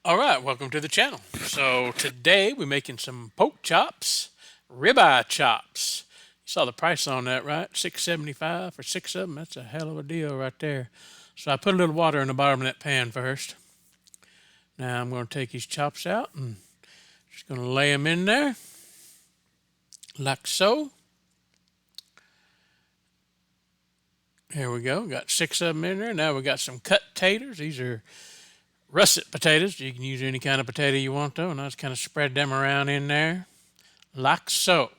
All right, welcome to the channel. So today we're making some pork chops, ribeye chops. You saw the price on that, right? $6.75 for six of them. That's a hell of a deal right there. So I put a little water in the bottom of that pan first. Now I'm going to take these chops out and just going to lay them in there like so. Here we go. Got six of them in there. Now we got some cut taters. These are russet potatoes. You can use any kind of potato you want though, and I just kind of spread them around in there like so.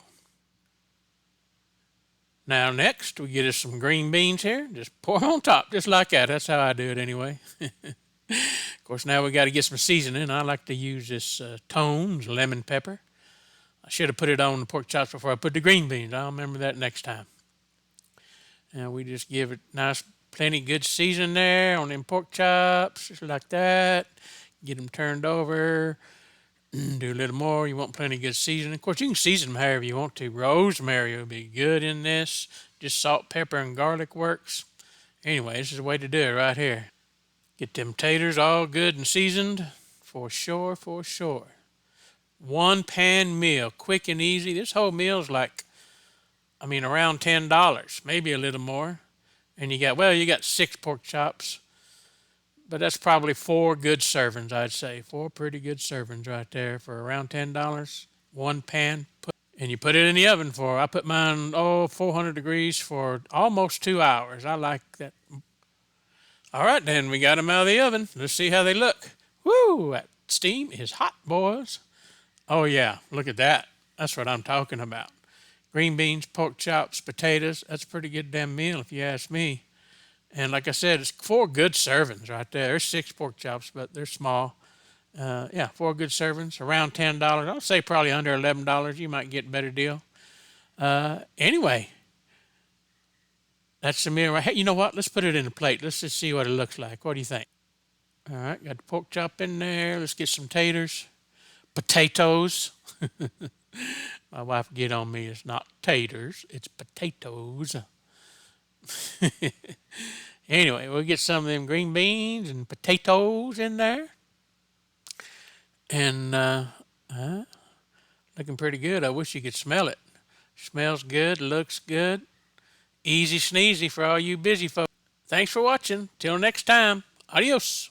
Now next we get us some green beans here. Just pour them on top just like that. That's how I do it anyway. Of course now we got to get some seasoning. I like to use this Tone's lemon pepper. I should have put it on the pork chops before I put the green beans. I'll remember that next time. Now we just give it nice plenty good season there on them pork chops, just like that. Get them turned over. Do a little more. You want plenty good seasoning. Of course, you can season them however you want to. Rosemary will be good in this. Just salt, pepper, and garlic works. Anyway, this is the way to do it right here. Get them taters all good and seasoned. For sure, for sure. One pan meal, quick and easy. This whole meal's like, around $10, maybe a little more. And you got six pork chops, but that's probably four good servings, I'd say. Four pretty good servings right there for around $10. One pan, and you put it in the oven I put mine, 400 degrees for almost 2 hours. I like that. All right, then we got them out of the oven. Let's see how they look. Woo, that steam is hot, boys. Oh yeah, look at that. That's what I'm talking about. Green beans, pork chops, potatoes. That's a pretty good damn meal if you ask me. And like I said, it's four good servings right there. There's six pork chops, but they're small. Yeah, four good servings, around $10. I'll say probably under $11. You might get a better deal. Anyway, that's the meal right here. You know what? Let's put it in a plate. Let's just see what it looks like. What do you think? All right, got the pork chop in there. Let's get some taters. Potatoes. My wife get on me. It's not taters. It's potatoes. Anyway, we'll get some of them green beans and potatoes in there. And looking pretty good. I wish you could smell it. Smells good, looks good. Easy sneezy for all you busy folks. Thanks for watching. Till next time. Adios.